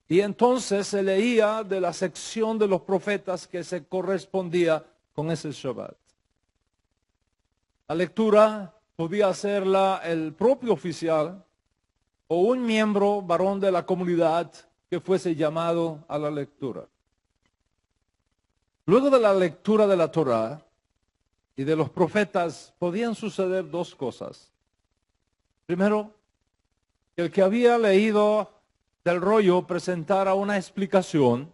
Y entonces se leía de la sección de los profetas que se correspondía con ese Shabbat. La lectura podía hacerla el propio oficial o un miembro varón de la comunidad que fuese llamado a la lectura. Luego de la lectura de la Torá y de los profetas podían suceder dos cosas. Primero, el que había leído del rollo presentara una explicación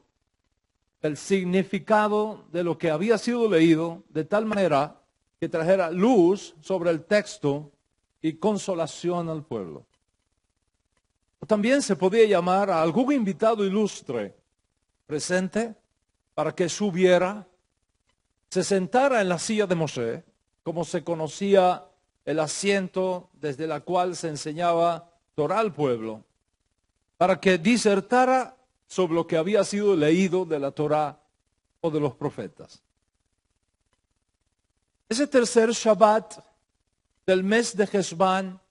del significado de lo que había sido leído, de tal manera que trajera luz sobre el texto y consolación al pueblo. También se podía llamar a algún invitado ilustre presente para que subiera, se sentara en la silla de Moshe, como se conocía el asiento desde la cual se enseñaba Torá al pueblo, para que disertara sobre lo que había sido leído de la Torá o de los profetas. Ese tercer Shabbat del mes de Heshvan,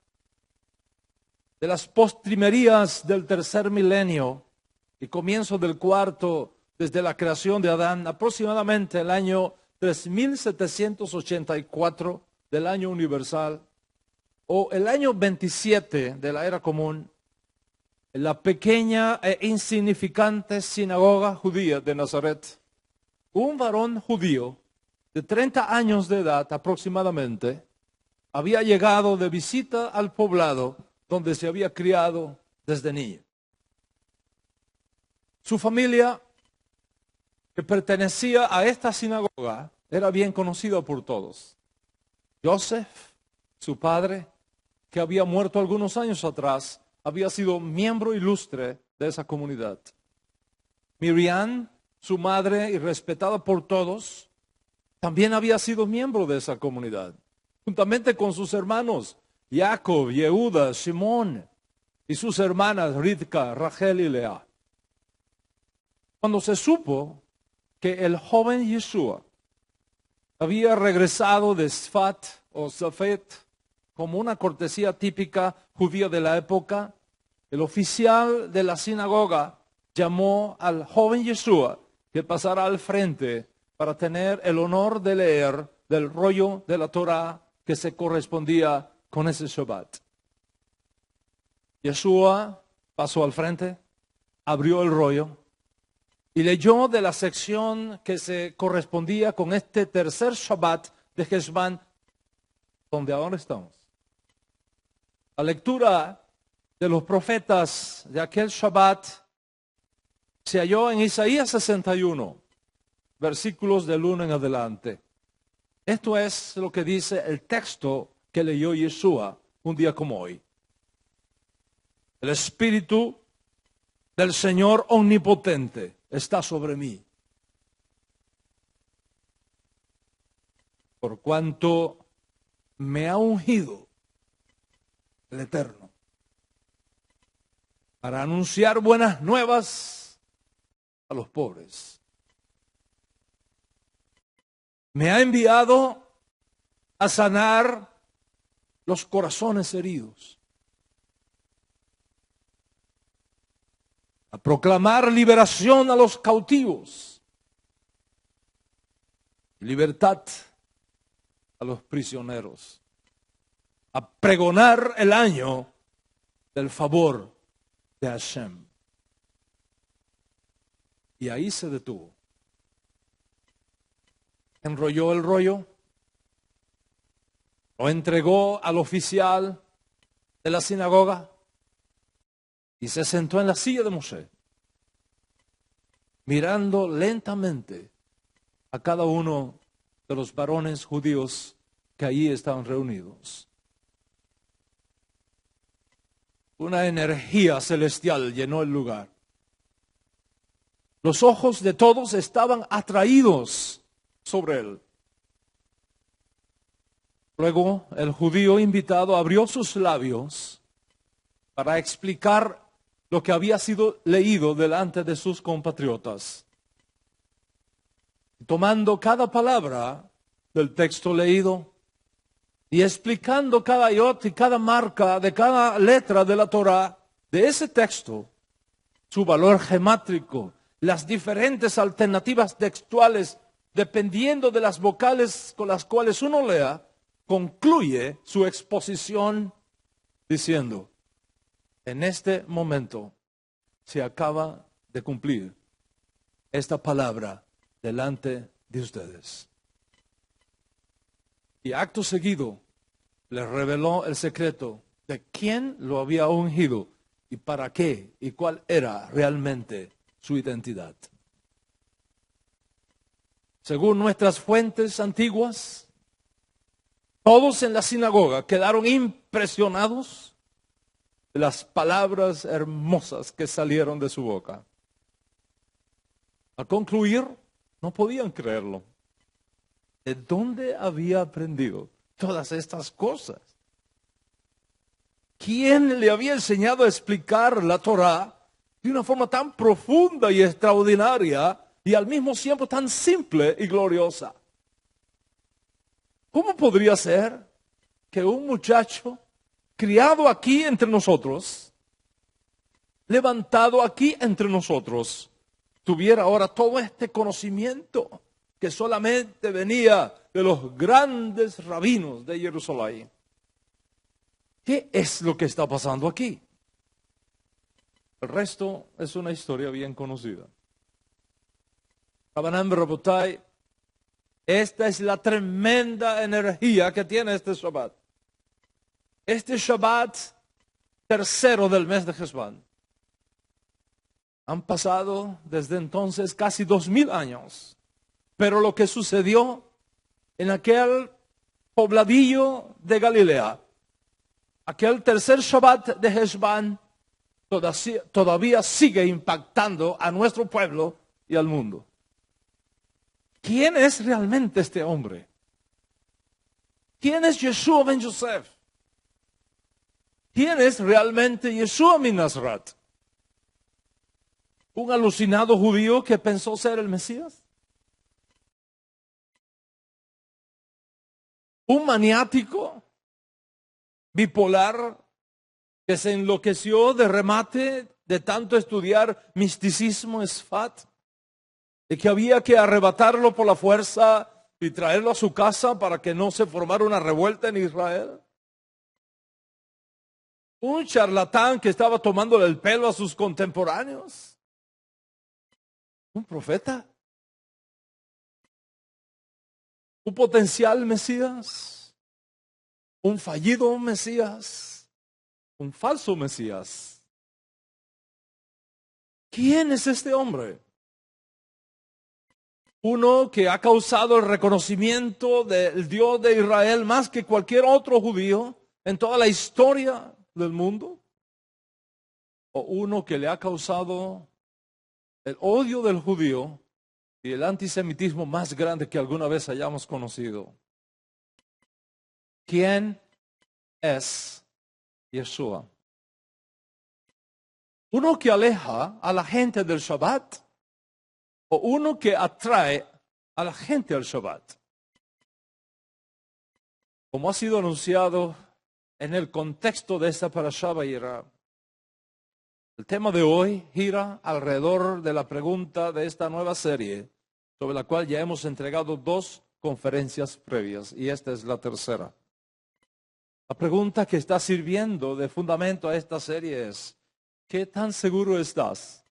de las postrimerías del tercer milenio y comienzo del cuarto desde la creación de Adán, aproximadamente el año 3784 del año universal, o el año 27 de la era común, en la pequeña e insignificante sinagoga judía de Nazaret, un varón judío de 30 años de edad aproximadamente había llegado de visita al poblado donde se había criado desde niño. Su familia, que pertenecía a esta sinagoga, era bien conocida por todos. Joseph, su padre, que había muerto algunos años atrás, había sido miembro ilustre de esa comunidad. Miriam, su madre, y respetada por todos, también había sido miembro de esa comunidad, juntamente con sus hermanos, Jacob, Yehuda, Simón, y sus hermanas, Ridka, Rachel y Lea. Cuando se supo que el joven Yeshua había regresado de Sfat o Safet, como una cortesía típica judía de la época, el oficial de la sinagoga llamó al joven Yeshua que pasara al frente para tener el honor de leer del rollo de la Torá que se correspondía con ese Shabbat. Yeshua pasó al frente, abrió el rollo y leyó de la sección que se correspondía con este tercer Shabbat de Heshvan, donde ahora estamos. La lectura de los profetas de aquel Shabbat se halló en Isaías 61, versículos del 1 en adelante. Esto es lo que dice el texto que leyó Yeshua un día como hoy. El Espíritu del Señor Omnipotente está sobre mí, por cuanto me ha ungido el Eterno para anunciar buenas nuevas a los pobres. Me ha enviado a sanar los corazones heridos, a proclamar liberación a los cautivos, libertad a los prisioneros, a pregonar el año del favor de Hashem. Y ahí se detuvo. Enrolló el rollo, lo entregó al oficial de la sinagoga y se sentó en la silla de Moshe, mirando lentamente a cada uno de los varones judíos que allí estaban reunidos. Una energía celestial llenó el lugar. Los ojos de todos estaban atraídos sobre él. Luego el judío invitado abrió sus labios para explicar lo que había sido leído delante de sus compatriotas. Tomando cada palabra del texto leído y explicando cada iot y cada marca de cada letra de la Torá, de ese texto, su valor gemátrico, las diferentes alternativas textuales, dependiendo de las vocales con las cuales uno lea, concluye su exposición diciendo, en este momento se acaba de cumplir esta palabra delante de ustedes. Y acto seguido les reveló el secreto de quién lo había ungido y para qué y cuál era realmente su identidad. Según nuestras fuentes antiguas, todos en la sinagoga quedaron impresionados de las palabras hermosas que salieron de su boca. Al concluir, no podían creerlo. ¿De dónde había aprendido todas estas cosas? ¿Quién le había enseñado a explicar la Torá de una forma tan profunda y extraordinaria y al mismo tiempo tan simple y gloriosa? ¿Cómo podría ser que un muchacho criado aquí entre nosotros, levantado aquí entre nosotros, tuviera ahora todo este conocimiento que solamente venía de los grandes rabinos de Jerusalén? ¿Qué es lo que está pasando aquí? El resto es una historia bien conocida. Rabanan Rabotai, esta es la tremenda energía que tiene este Shabbat. Este Shabbat tercero del mes de Heshvan. Han pasado desde entonces casi 2000 años. Pero lo que sucedió en aquel pobladillo de Galilea, aquel tercer Shabbat de Heshvan, todavía sigue impactando a nuestro pueblo y al mundo. ¿Quién es realmente este hombre? ¿Quién es Yeshua ben Yosef? ¿Quién es realmente Yeshua min Nazaret? ¿Un alucinado judío que pensó ser el Mesías? ¿Un maniático bipolar que se enloqueció de remate de tanto estudiar misticismo Sfat? ¿Y que había que arrebatarlo por la fuerza y traerlo a su casa para que no se formara una revuelta en Israel? ¿Un charlatán que estaba tomándole el pelo a sus contemporáneos? ¿Un profeta? ¿Un potencial Mesías? ¿Un fallido Mesías? ¿Un falso Mesías? ¿Quién es este hombre? Uno que ha causado el reconocimiento del Dios de Israel más que cualquier otro judío en toda la historia del mundo. O uno que le ha causado el odio del judío y el antisemitismo más grande que alguna vez hayamos conocido. ¿Quién es Yeshua? ¿Uno que aleja a la gente del Shabbat o uno que atrae a la gente al Shabbat? Como ha sido anunciado en el contexto de esta parashá Vayera, el tema de hoy gira alrededor de la pregunta de esta nueva serie, sobre la cual ya hemos entregado 2 conferencias previas, y esta es la tercera. La pregunta que está sirviendo de fundamento a esta serie es, ¿qué tan seguro estás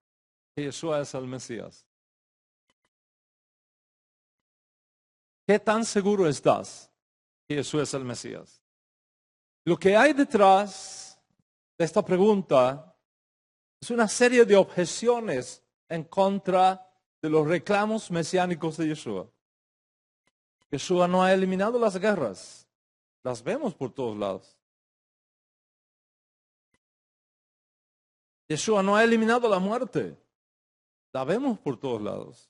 que Yeshua es el Mesías? ¿Qué tan seguro estás que Yeshua es el Mesías? Lo que hay detrás de esta pregunta es una serie de objeciones en contra de los reclamos mesiánicos de Yeshua. Yeshua no ha eliminado las guerras. Las vemos por todos lados. Yeshua no ha eliminado la muerte. La vemos por todos lados.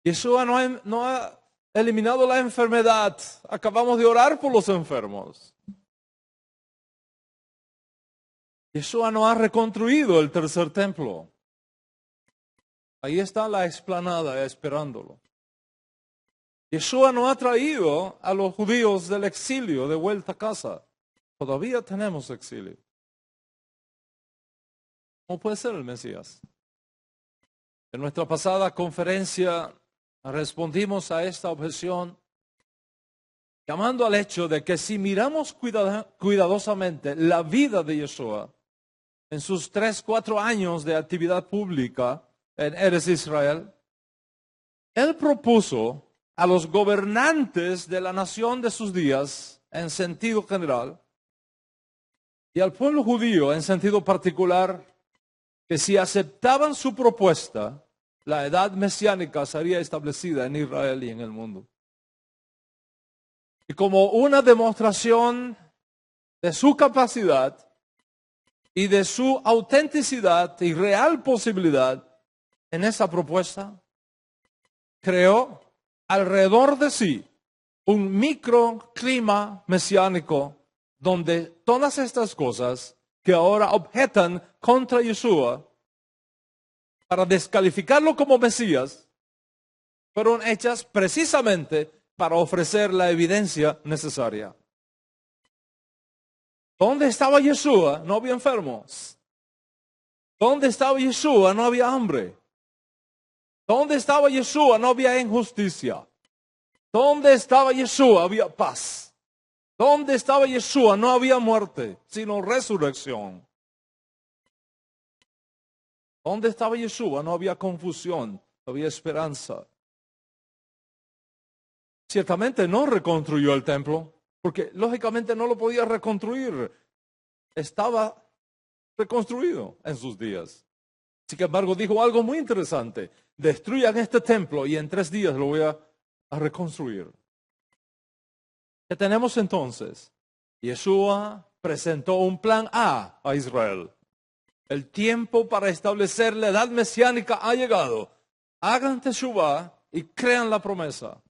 Yeshua no ha eliminado la enfermedad. Acabamos de orar por los enfermos. Yeshua no ha reconstruido el tercer templo. Ahí está la explanada esperándolo. Yeshua no ha traído a los judíos del exilio de vuelta a casa. Todavía tenemos exilio. ¿Cómo puede ser el Mesías? En nuestra pasada conferencia respondimos a esta objeción llamando al hecho de que si miramos cuidadosamente la vida de Yeshua en sus 3-4 años de actividad pública en Eretz Israel, él propuso a los gobernantes de la nación de sus días en sentido general y al pueblo judío en sentido particular que si aceptaban su propuesta, la edad mesiánica sería establecida en Israel y en el mundo. Y como una demostración de su capacidad y de su autenticidad y real posibilidad en esa propuesta, creó alrededor de sí un microclima mesiánico donde todas estas cosas que ahora objetan contra Yeshua para descalificarlo como Mesías fueron hechas precisamente para ofrecer la evidencia necesaria. ¿Dónde estaba Yeshua? No había enfermos. ¿Dónde estaba Yeshua? No había hambre. ¿Dónde estaba Yeshua? No había injusticia. ¿Dónde estaba Yeshua? Había paz. ¿Dónde estaba Yeshua? No había muerte, sino resurrección. ¿Dónde estaba Yeshua? No había confusión, no había esperanza. Ciertamente no reconstruyó el templo, porque lógicamente no lo podía reconstruir. Estaba reconstruido en sus días. Sin embargo, dijo algo muy interesante. Destruyan este templo y en 3 días lo voy a reconstruir. ¿Qué tenemos entonces? Yeshua presentó un plan A Israel. El tiempo para establecer la edad mesiánica ha llegado. Hagan teshuvá y crean la promesa.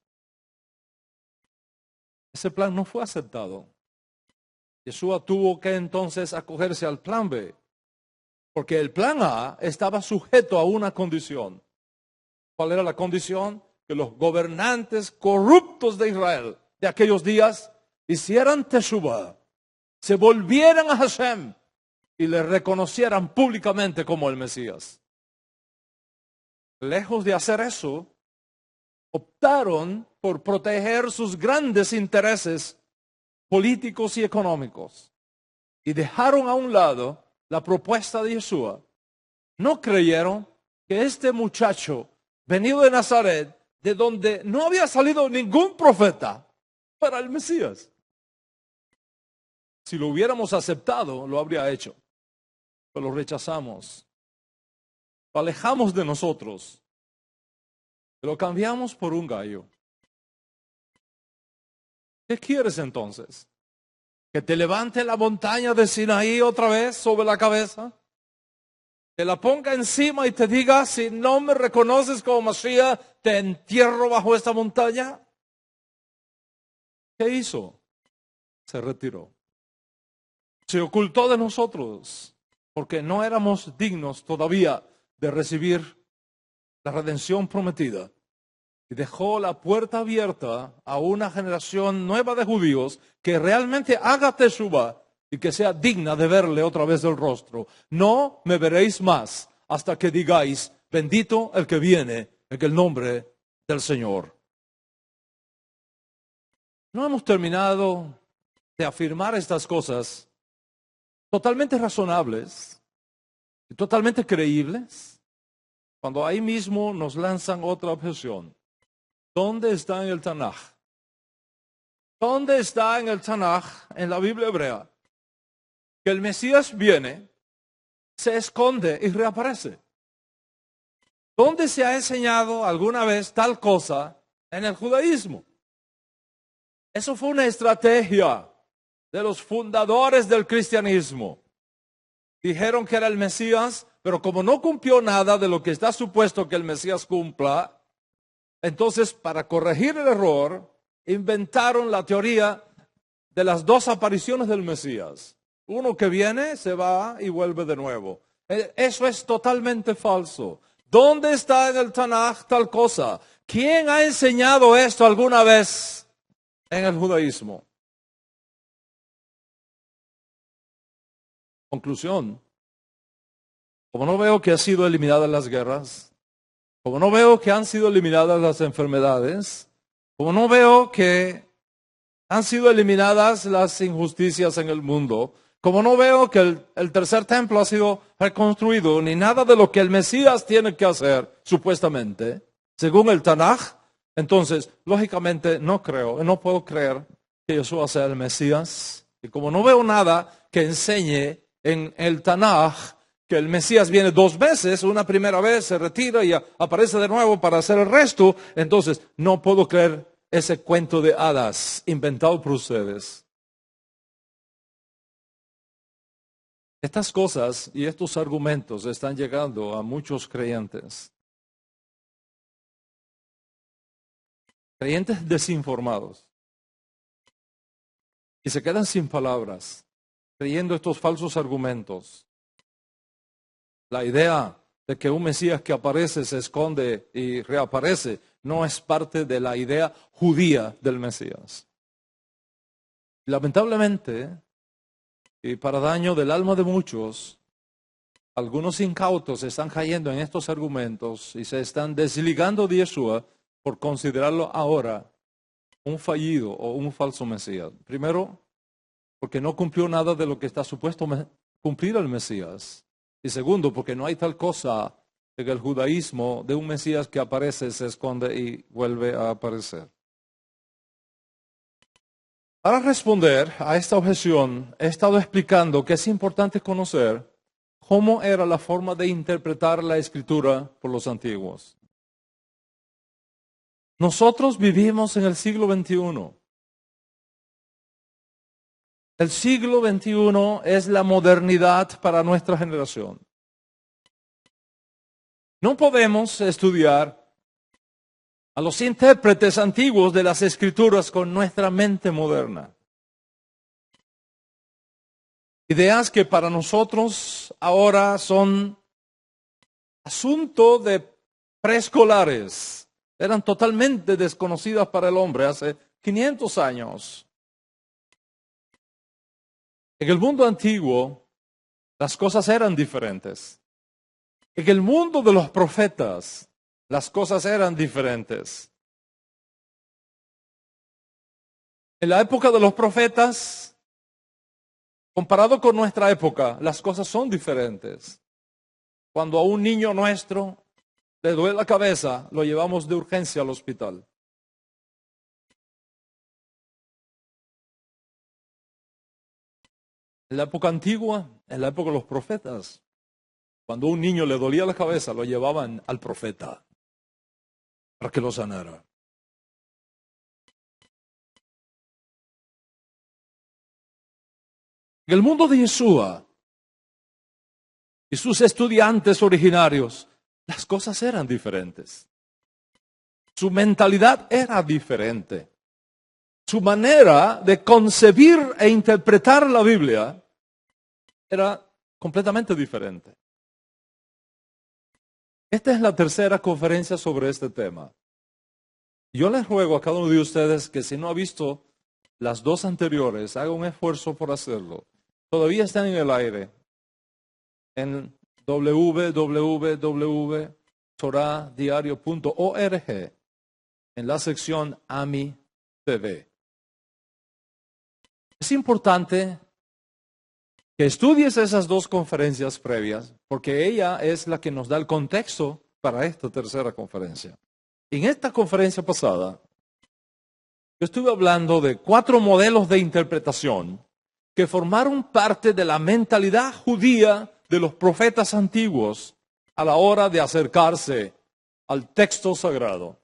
Ese plan no fue aceptado. Yeshua tuvo que entonces acogerse al plan B, porque el plan A estaba sujeto a una condición. ¿Cuál era la condición? Que los gobernantes corruptos de Israel de aquellos días hicieran teshuvá, se volvieran a Hashem y le reconocieran públicamente como el Mesías. Lejos de hacer eso, optaron por proteger sus grandes intereses políticos y económicos y dejaron a un lado la propuesta de Yeshua. No creyeron que este muchacho venido de Nazaret, de donde no había salido ningún profeta, fuera el Mesías. Si lo hubiéramos aceptado, lo habría hecho, pero lo rechazamos. Lo alejamos de nosotros. Lo cambiamos por un gallo. ¿Qué quieres entonces? ¿Que te levante la montaña de Sinaí otra vez sobre la cabeza? ¿Te la ponga encima y te diga, si no me reconoces como Mashiach, te entierro bajo esta montaña? ¿Qué hizo? Se retiró. Se ocultó de nosotros porque no éramos dignos todavía de recibir la redención prometida. Y dejó la puerta abierta a una generación nueva de judíos que realmente haga teshuvá y que sea digna de verle otra vez el rostro. No me veréis más hasta que digáis, bendito el que viene en el nombre del Señor. No hemos terminado de afirmar estas cosas totalmente razonables y totalmente creíbles cuando ahí mismo nos lanzan otra objeción. ¿Dónde está en el Tanaj? ¿Dónde está en el Tanaj, en la Biblia hebrea, que el Mesías viene, se esconde y reaparece? ¿Dónde se ha enseñado alguna vez tal cosa en el judaísmo? Eso fue una estrategia de los fundadores del cristianismo. Dijeron que era el Mesías, pero como no cumplió nada de lo que está supuesto que el Mesías cumpla, entonces, para corregir el error, inventaron la teoría de las 2 apariciones del Mesías. Uno que viene, se va y vuelve de nuevo. Eso es totalmente falso. ¿Dónde está en el Tanaj tal cosa? ¿Quién ha enseñado esto alguna vez en el judaísmo? Conclusión. como no veo que han sido eliminadas las guerras, como no veo que han sido eliminadas las enfermedades, como no veo que han sido eliminadas las injusticias en el mundo, como no veo que el tercer templo ha sido reconstruido, ni nada de lo que el Mesías tiene que hacer, supuestamente, según el Tanaj, entonces, lógicamente, no puedo creer que Yeshua sea el Mesías. Y como no veo nada que enseñe en el Tanaj que el Mesías viene 2 veces, una primera vez se retira y aparece de nuevo para hacer el resto, entonces no puedo creer ese cuento de hadas inventado por ustedes. Estas cosas y estos argumentos están llegando a muchos creyentes. Creyentes desinformados. Y se quedan sin palabras, creyendo estos falsos argumentos. La idea de que un Mesías que aparece, se esconde y reaparece, no es parte de la idea judía del Mesías. Lamentablemente, y para daño del alma de muchos, algunos incautos están cayendo en estos argumentos y se están desligando de Yeshua por considerarlo ahora un fallido o un falso Mesías. Primero, porque no cumplió nada de lo que está supuesto cumplir el Mesías. Y segundo, porque no hay tal cosa en el judaísmo de un Mesías que aparece, se esconde y vuelve a aparecer. Para responder a esta objeción, he estado explicando que es importante conocer cómo era la forma de interpretar la Escritura por los antiguos. Nosotros vivimos en el siglo XXI. El siglo XXI es la modernidad para nuestra generación. No podemos estudiar a los intérpretes antiguos de las Escrituras con nuestra mente moderna. Ideas que para nosotros ahora son asunto de preescolares. Eran totalmente desconocidas para el hombre hace 500 años. En el mundo antiguo, las cosas eran diferentes. En el mundo de los profetas, las cosas eran diferentes. En la época de los profetas, comparado con nuestra época, las cosas son diferentes. Cuando a un niño nuestro le duele la cabeza, lo llevamos de urgencia al hospital. En la época antigua, en la época de los profetas, cuando a un niño le dolía la cabeza, lo llevaban al profeta para que lo sanara. En el mundo de Yeshua y sus estudiantes originarios, las cosas eran diferentes. Su mentalidad era diferente. Su manera de concebir e interpretar la Biblia era completamente diferente. Esta es la tercera conferencia sobre este tema. Yo les ruego a cada uno de ustedes que si no ha visto las 2 anteriores, haga un esfuerzo por hacerlo. Todavía están en el aire. En www.toradiario.org, en la sección AMI TV. Es importante que estudies esas 2 conferencias previas, porque ella es la que nos da el contexto para esta tercera conferencia. En esta conferencia pasada, yo estuve hablando de 4 modelos de interpretación que formaron parte de la mentalidad judía de los profetas antiguos a la hora de acercarse al texto sagrado.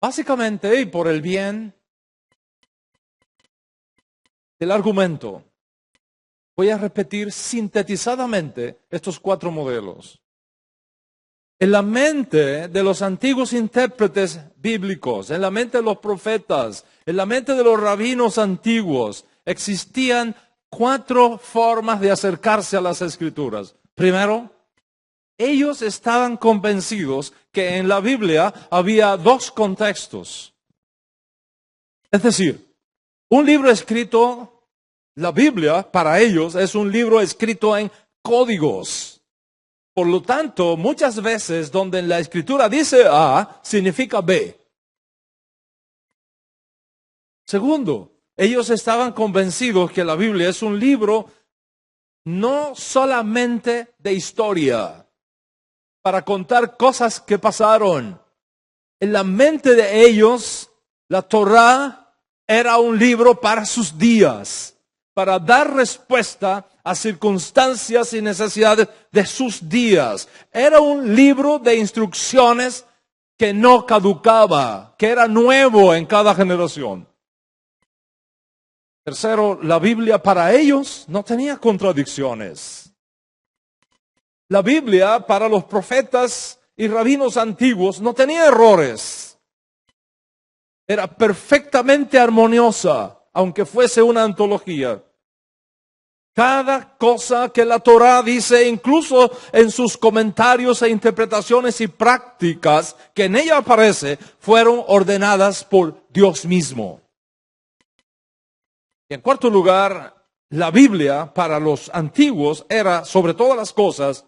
Básicamente, y por el bien del argumento, voy a repetir sintetizadamente estos 4 modelos. En la mente de los antiguos intérpretes bíblicos, en la mente de los profetas, en la mente de los rabinos antiguos, existían 4 formas de acercarse a las Escrituras. Primero, ellos estaban convencidos que en la Biblia había 2 contextos. Es decir, un libro escrito La Biblia para ellos es un libro escrito en códigos. Por lo tanto, muchas veces donde la escritura dice A, significa B. Segundo, ellos estaban convencidos que la Biblia es un libro no solamente de historia, para contar cosas que pasaron. En la mente de ellos, la Torá era un libro para sus días, para dar respuesta a circunstancias y necesidades de sus días. Era un libro de instrucciones que no caducaba, que era nuevo en cada generación. Tercero, la Biblia para ellos no tenía contradicciones. La Biblia para los profetas y rabinos antiguos no tenía errores. Era perfectamente armoniosa, aunque fuese una antología. Cada cosa que la Torá dice, incluso en sus comentarios e interpretaciones y prácticas que en ella aparece, fueron ordenadas por Dios mismo. Y en cuarto lugar, la Biblia para los antiguos era, sobre todas las cosas,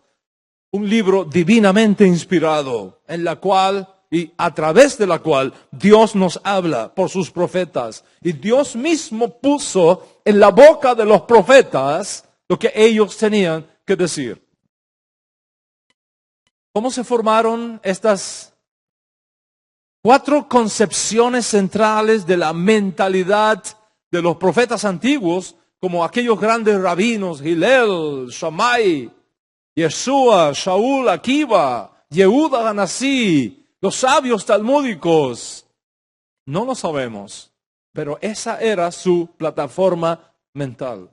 un libro divinamente inspirado, en la cual y a través de la cual Dios nos habla por sus profetas. Y Dios mismo puso en la boca de los profetas lo que ellos tenían que decir. ¿Cómo se formaron estas 4 concepciones centrales de la mentalidad de los profetas antiguos, como aquellos grandes rabinos, Hillel, Shammai, Yeshua, Shaul, Akiva, Yehuda Hanasí, los sabios talmúdicos? No lo sabemos, pero esa era su plataforma mental.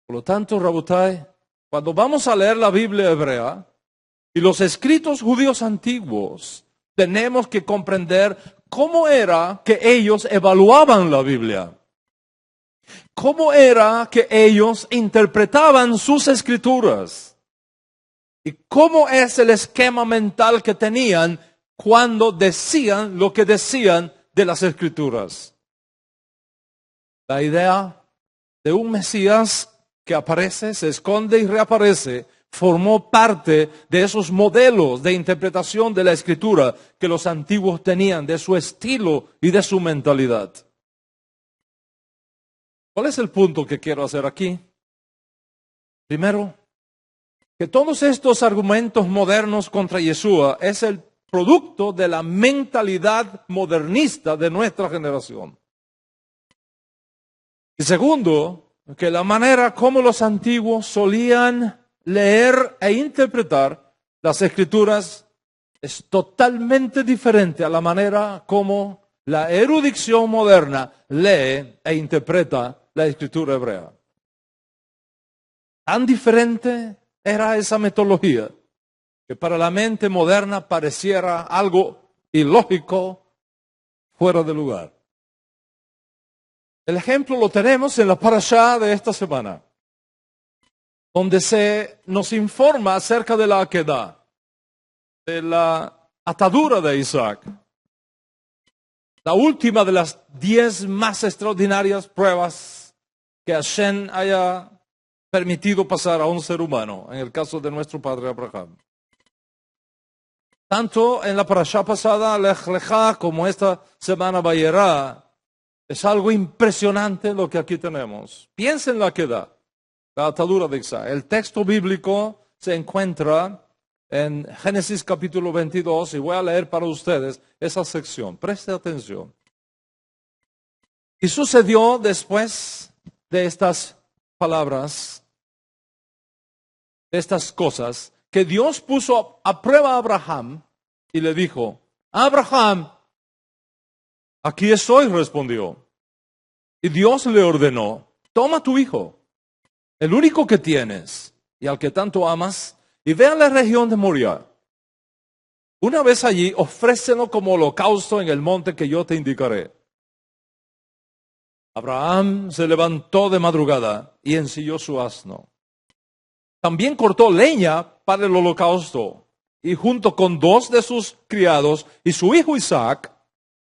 Por lo tanto, Rabotai, cuando vamos a leer la Biblia hebrea y los escritos judíos antiguos, tenemos que comprender cómo era que ellos evaluaban la Biblia. ¿Cómo era que ellos interpretaban sus escrituras? ¿Y cómo es el esquema mental que tenían cuando decían lo que decían de las escrituras? La idea de un Mesías que aparece, se esconde y reaparece, formó parte de esos modelos de interpretación de la escritura que los antiguos tenían, de su estilo y de su mentalidad. ¿Cuál es el punto que quiero hacer aquí? Primero, que todos estos argumentos modernos contra Yeshua es el producto de la mentalidad modernista de nuestra generación. Y segundo, que la manera como los antiguos solían leer e interpretar las escrituras es totalmente diferente a la manera como la erudición moderna lee e interpreta la escritura hebrea. Tan diferente era esa metodología que para la mente moderna pareciera algo ilógico, fuera de lugar. El ejemplo lo tenemos en la parashá de esta semana, donde se nos informa acerca de la Akedah, de la atadura de Isaac. La última de las 10 más extraordinarias pruebas que Hashem haya permitido pasar a un ser humano, en el caso de nuestro padre Abraham. Tanto en la parashá pasada, Lech Lechá, como esta semana Vayera, es algo impresionante lo que aquí tenemos. Piensen en la Akedah, la atadura de Isaac. El texto bíblico se encuentra en Génesis capítulo 22 y voy a leer para ustedes esa sección. Preste atención. Y sucedió después de estas palabras, de estas cosas, que Dios puso a prueba a Abraham y le dijo: Abraham, aquí estoy, respondió. Y Dios le ordenó: toma tu hijo, el único que tienes y al que tanto amas, y ve a la región de Moria. Una vez allí, ofrécelo como holocausto en el monte que yo te indicaré. Abraham se levantó de madrugada y ensilló su asno. También cortó leña para el holocausto y junto con 2 de sus criados y su hijo Isaac,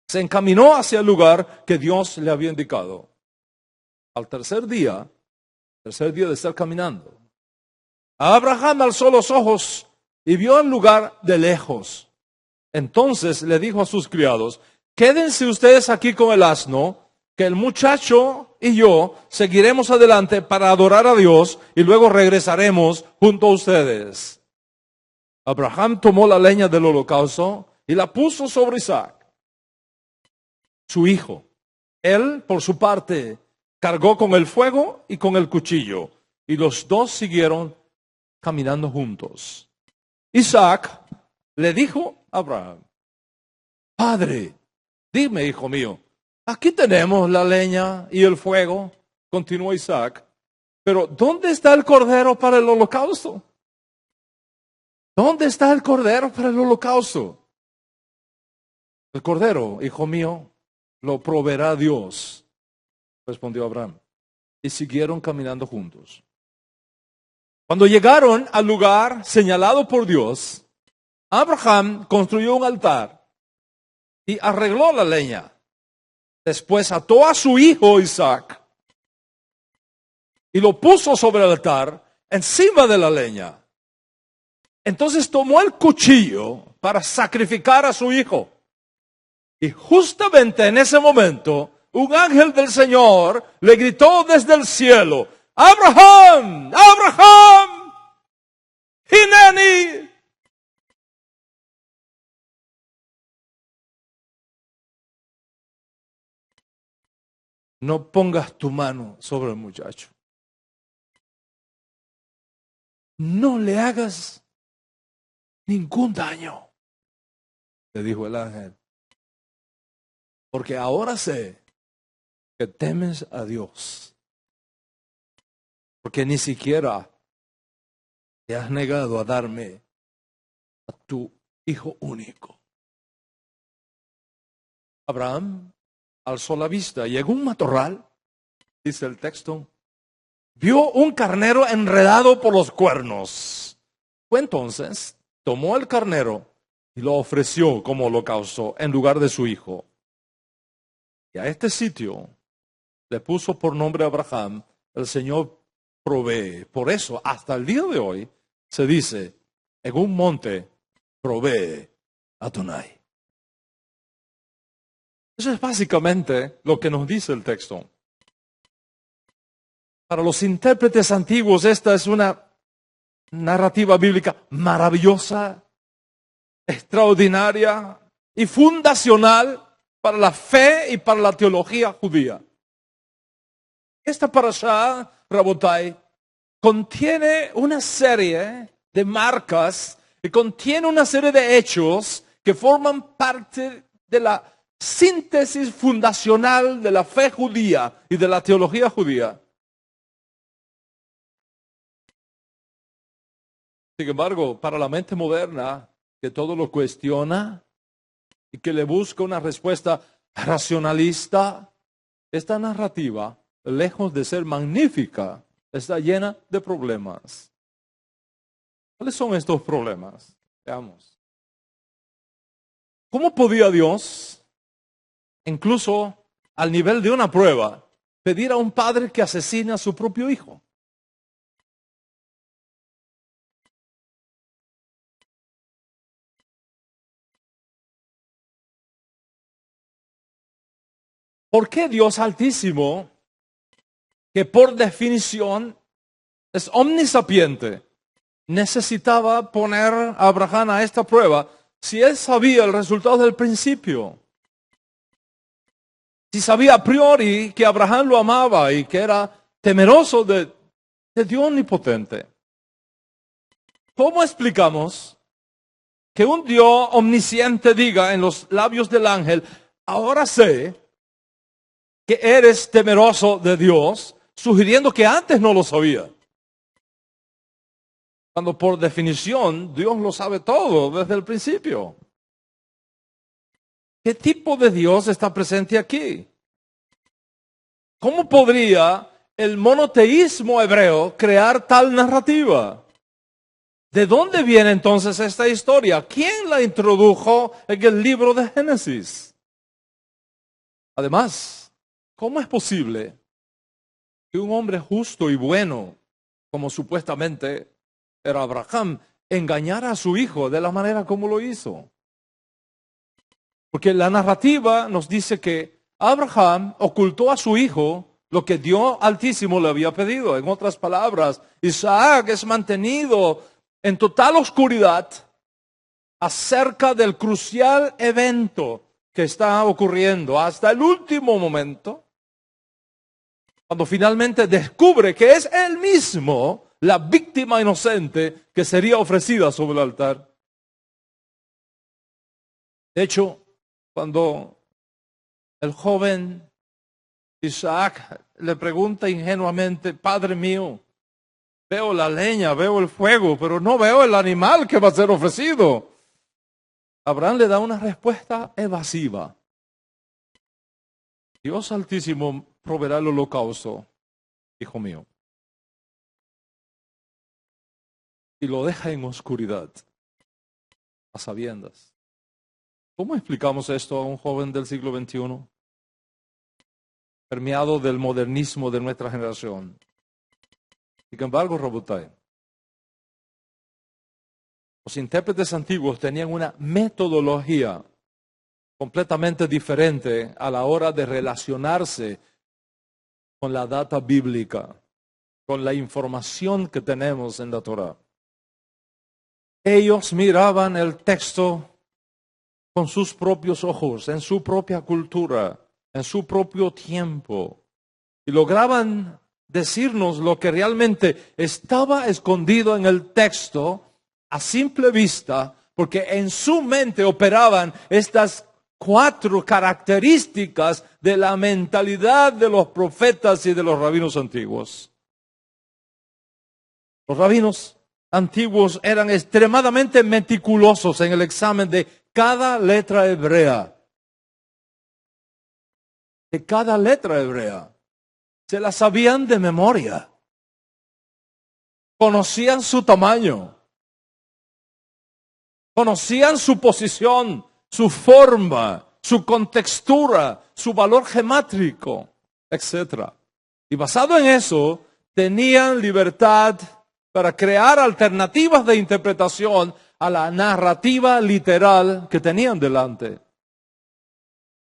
se encaminó hacia el lugar que Dios le había indicado. Al tercer día de estar caminando, Abraham alzó los ojos y vio el lugar de lejos. Entonces le dijo a sus criados: quédense ustedes aquí con el asno, que el muchacho y yo seguiremos adelante para adorar a Dios y luego regresaremos junto a ustedes. Abraham tomó la leña del holocausto y la puso sobre Isaac, su hijo. Él, por su parte, cargó con el fuego y con el cuchillo, y los dos siguieron caminando juntos. Isaac le dijo a Abraham: Padre, dime, hijo mío, aquí tenemos la leña y el fuego, continuó Isaac, pero ¿dónde está el cordero para el holocausto? ¿Dónde está el cordero para el holocausto? El cordero, hijo mío, lo proveerá Dios, respondió Abraham. Y siguieron caminando juntos. Cuando llegaron al lugar señalado por Dios, Abraham construyó un altar y arregló la leña. Después ató a su hijo Isaac y lo puso sobre el altar encima de la leña. Entonces tomó el cuchillo para sacrificar a su hijo. Y justamente en ese momento, un ángel del Señor le gritó desde el cielo: ¡Abraham! ¡Abraham! ¡Hineni! No pongas tu mano sobre el muchacho. No le hagas ningún daño, le dijo el ángel. Porque ahora sé que temes a Dios. Porque ni siquiera te has negado a darme a tu hijo único. Abraham alzó la vista y en un matorral, dice el texto, vio un carnero enredado por los cuernos. Fue entonces, tomó el carnero y lo ofreció como holocausto en lugar de su hijo. Y a este sitio le puso por nombre Abraham: el Señor provee. Por eso, hasta el día de hoy, se dice: en un monte provee Adonai. Eso es básicamente lo que nos dice el texto. Para los intérpretes antiguos, esta es una narrativa bíblica maravillosa, extraordinaria y fundacional para la fe y para la teología judía. Esta parashá, Rabotai, contiene una serie de marcas y contiene una serie de hechos que forman parte de la síntesis fundacional de la fe judía y de la teología judía. Sin embargo, para la mente moderna, que todo lo cuestiona y que le busca una respuesta racionalista, esta narrativa, lejos de ser magnífica, está llena de problemas. ¿Cuáles son estos problemas? Veamos. ¿Cómo podía Dios, incluso al nivel de una prueba, pedir a un padre que asesine a su propio hijo? ¿Por qué Dios Altísimo, que por definición es omnisapiente, necesitaba poner a Abraham a esta prueba si él sabía el resultado del principio? Si sabía a priori que Abraham lo amaba y que era temeroso de Dios omnipotente. ¿Cómo explicamos que un Dios omnisciente diga en los labios del ángel: ahora sé que eres temeroso de Dios, sugiriendo que antes no lo sabía? Cuando por definición Dios lo sabe todo desde el principio. ¿Qué tipo de Dios está presente aquí? ¿Cómo podría el monoteísmo hebreo crear tal narrativa? ¿De dónde viene entonces esta historia? ¿Quién la introdujo en el libro de Génesis? Además, ¿cómo es posible que un hombre justo y bueno, como supuestamente era Abraham, engañara a su hijo de la manera como lo hizo? Porque la narrativa nos dice que Abraham ocultó a su hijo lo que Dios Altísimo le había pedido. En otras palabras, Isaac es mantenido en total oscuridad acerca del crucial evento que está ocurriendo hasta el último momento, cuando finalmente descubre que es él mismo la víctima inocente que sería ofrecida sobre el altar. De hecho, cuando el joven Isaac le pregunta ingenuamente: Padre mío, veo la leña, veo el fuego, pero no veo el animal que va a ser ofrecido, Abraham le da una respuesta evasiva: Dios Altísimo proveerá el holocausto, hijo mío. Y lo deja en oscuridad, a sabiendas. ¿Cómo explicamos esto a un joven del siglo XXI, permeado del modernismo de nuestra generación? Sin embargo, Rabotai, los intérpretes antiguos tenían una metodología completamente diferente a la hora de relacionarse con la data bíblica, con la información que tenemos en la Torá. Ellos miraban el texto con sus propios ojos, en su propia cultura, en su propio tiempo, y lograban decirnos lo que realmente estaba escondido en el texto a simple vista, porque en su mente operaban estas 4 características de la mentalidad de los profetas y de los rabinos antiguos. Los rabinos antiguos eran extremadamente meticulosos en el examen de cada letra hebrea. De cada letra hebrea. Se la sabían de memoria. Conocían su tamaño. Conocían su posición, su forma, su contextura, su valor gemátrico, etc. Y basado en eso, tenían libertad para crear alternativas de interpretación a la narrativa literal que tenían delante.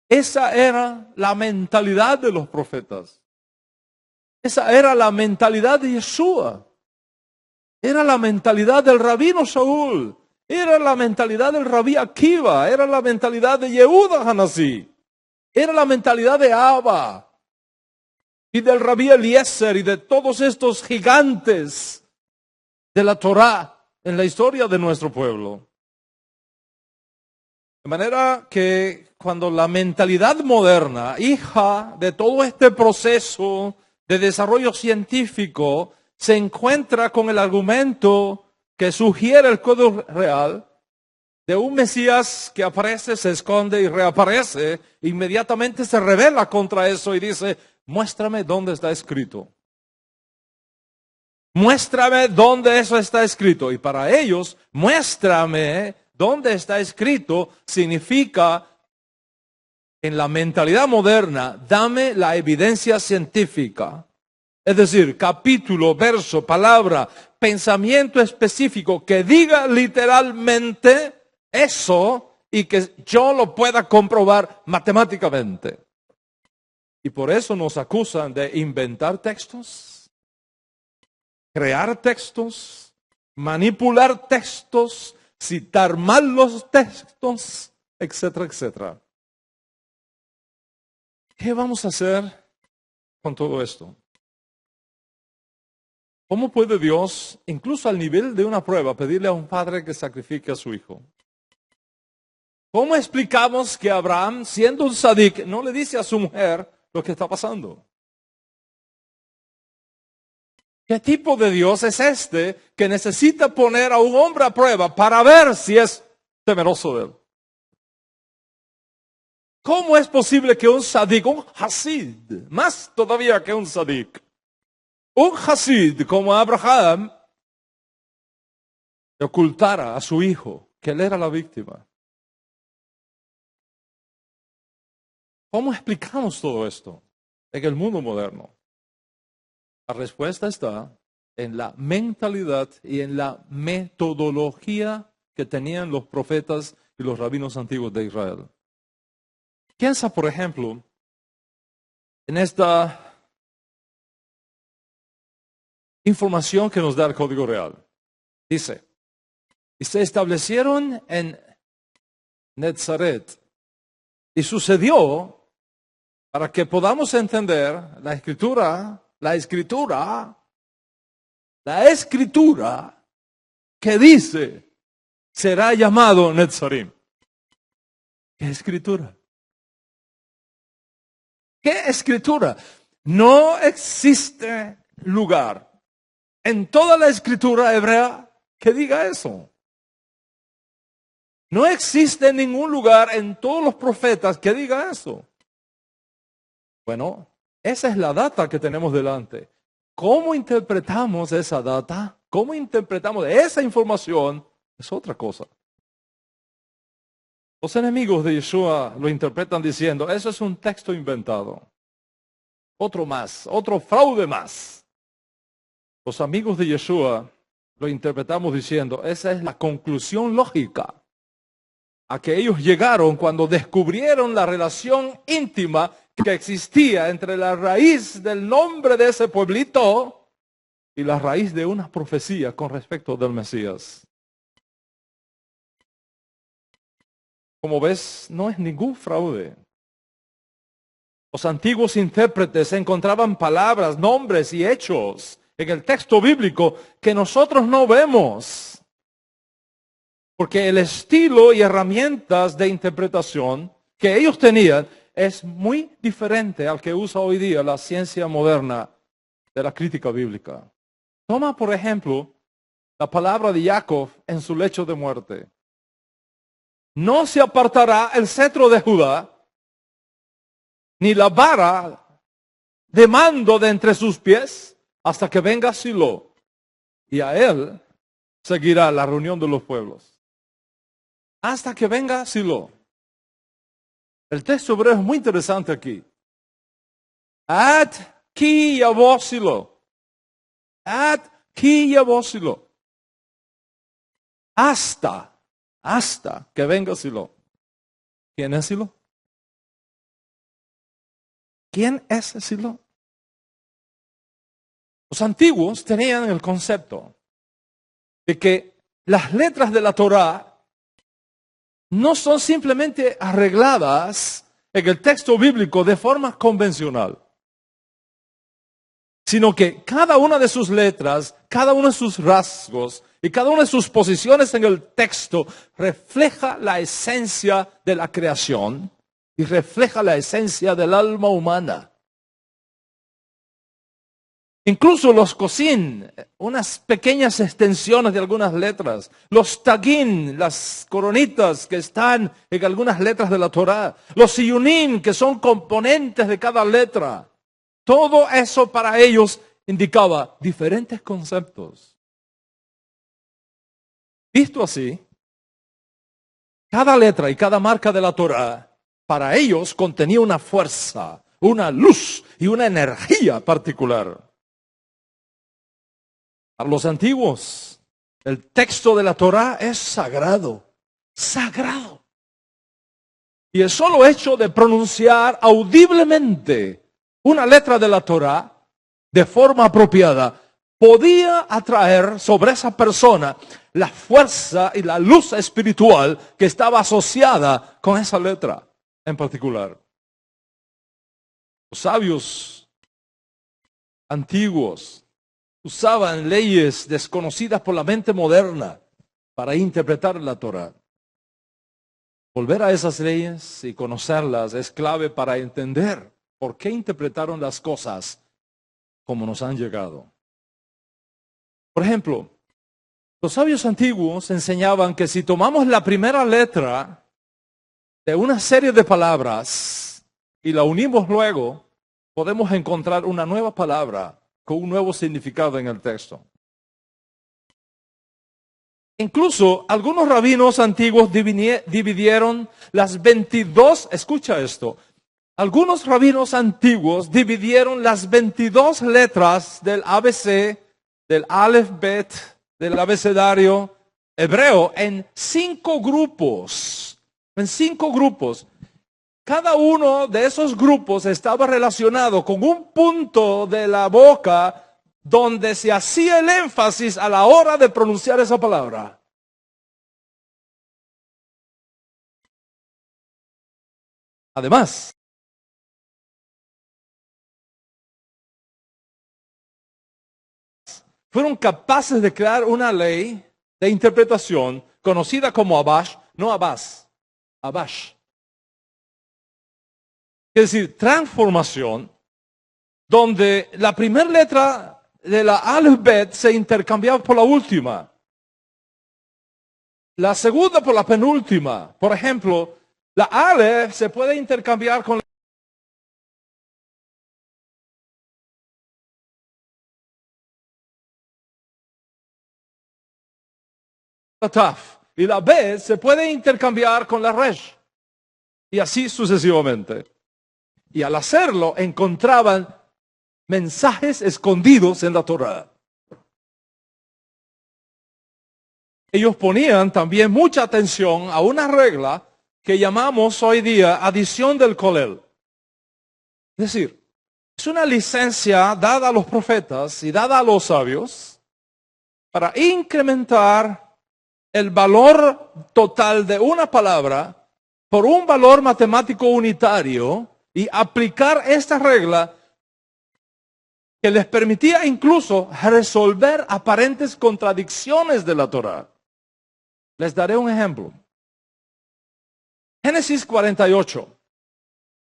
Esa era la mentalidad de los profetas. Esa era la mentalidad de Yeshua. Era la mentalidad del rabino Saúl. Era la mentalidad del rabí Akiva. Era la mentalidad de Yehuda Hanasí. Era la mentalidad de Abba. Y del rabí Eliezer y de todos estos gigantes de la Torá en la historia de nuestro pueblo. De manera que cuando la mentalidad moderna, hija de todo este proceso de desarrollo científico, se encuentra con el argumento que sugiere el Código Real de un Mesías que aparece, se esconde y reaparece, inmediatamente se rebela contra eso y dice: muéstrame dónde está escrito. Muéstrame dónde eso está escrito. Y para ellos, muéstrame dónde está escrito significa, en la mentalidad moderna, dame la evidencia científica. Es decir, capítulo, verso, palabra, pensamiento específico que diga literalmente eso y que yo lo pueda comprobar matemáticamente. Y por eso nos acusan de inventar textos, crear textos, manipular textos, citar mal los textos, etcétera, etcétera. ¿Qué vamos a hacer con todo esto? ¿Cómo puede Dios, incluso al nivel de una prueba, pedirle a un padre que sacrifique a su hijo? ¿Cómo explicamos que Abraham, siendo un sadik, no le dice a su mujer lo que está pasando? ¿Qué tipo de Dios es este que necesita poner a un hombre a prueba para ver si es temeroso de él? ¿Cómo es posible que un sadik, un hasid, más todavía que un sadik, un hasid como Abraham, ocultara a su hijo que él era la víctima? ¿Cómo explicamos todo esto en el mundo moderno? La respuesta está en la mentalidad y en la metodología que tenían los profetas y los rabinos antiguos de Israel. Piensa, por ejemplo, en esta información que nos da el Código Real. Dice, y se establecieron en Nazaret. Y sucedió, para que podamos entender la escritura que dice, será llamado Netzarim. ¿Qué escritura? ¿Qué escritura? No existe lugar en toda la escritura hebrea que diga eso. No existe ningún lugar en todos los profetas que diga eso. Bueno, esa es la data que tenemos delante. ¿Cómo interpretamos esa data? ¿Cómo interpretamos esa información? Es otra cosa. Los enemigos de Yeshua lo interpretan diciendo, eso es un texto inventado. Otro más, otro fraude más. Los amigos de Yeshua lo interpretamos diciendo, esa es la conclusión lógica a que ellos llegaron cuando descubrieron la relación íntima que existía entre la raíz del nombre de ese pueblito y la raíz de una profecía con respecto del Mesías. Como ves, no es ningún fraude. Los antiguos intérpretes encontraban palabras, nombres y hechos en el texto bíblico que nosotros no vemos. Porque el estilo y herramientas de interpretación que ellos tenían es muy diferente al que usa hoy día la ciencia moderna de la crítica bíblica. Toma, por ejemplo, la palabra de Jacob en su lecho de muerte. No se apartará el cetro de Judá, ni la vara de mando de entre sus pies, hasta que venga Silo, y a él seguirá la reunión de los pueblos. Hasta que venga Silo. El texto hebreo es muy interesante aquí. Ad ki yavo Silo. Ad ki yavo Silo. Hasta que venga Silo. ¿Quién es Silo? ¿Quién es Silo? Los antiguos tenían el concepto de que las letras de la Torá no son simplemente arregladas en el texto bíblico de forma convencional, sino que cada una de sus letras, cada uno de sus rasgos y cada una de sus posiciones en el texto refleja la esencia de la creación y refleja la esencia del alma humana. Incluso los cosin, unas pequeñas extensiones de algunas letras, los tagin, las coronitas que están en algunas letras de la Torá, los siyunim, que son componentes de cada letra, todo eso para ellos indicaba diferentes conceptos. Visto así, cada letra y cada marca de la Torá, para ellos contenía una fuerza, una luz y una energía particular. Para los antiguos, el texto de la Torá es sagrado, sagrado. Y el solo hecho de pronunciar audiblemente una letra de la Torá de forma apropiada podía atraer sobre esa persona la fuerza y la luz espiritual que estaba asociada con esa letra en particular. Los sabios antiguos usaban leyes desconocidas por la mente moderna para interpretar la Torá. Volver a esas leyes y conocerlas es clave para entender por qué interpretaron las cosas como nos han llegado. Por ejemplo, los sabios antiguos enseñaban que si tomamos la primera letra de una serie de palabras y la unimos luego, podemos encontrar una nueva palabra con un nuevo significado en el texto. Incluso algunos rabinos antiguos dividieron las 22, escucha esto, Algunos rabinos antiguos dividieron las 22 letras del ABC, del Aleph Bet, del abecedario hebreo, en 5 grupos. En 5 grupos. Cada uno de esos grupos estaba relacionado con un punto de la boca donde se hacía el énfasis a la hora de pronunciar esa palabra. Además, fueron capaces de crear una ley de interpretación conocida como Abash, no Abbas, Abash. Es decir, transformación, donde la primera letra de la Aleph Bet se intercambiaba por la última. La segunda por la penúltima. Por ejemplo, la Aleph se puede intercambiar con la Taf. Y la Bet se puede intercambiar con la Resh. Y así sucesivamente. Y al hacerlo encontraban mensajes escondidos en la Torá. Ellos ponían también mucha atención a una regla que llamamos hoy día adición del kolel. Es decir, es una licencia dada a los profetas y dada a los sabios para incrementar el valor total de una palabra por un valor matemático unitario y aplicar esta regla que les permitía incluso resolver aparentes contradicciones de la Torá. Les daré un ejemplo. Génesis 48,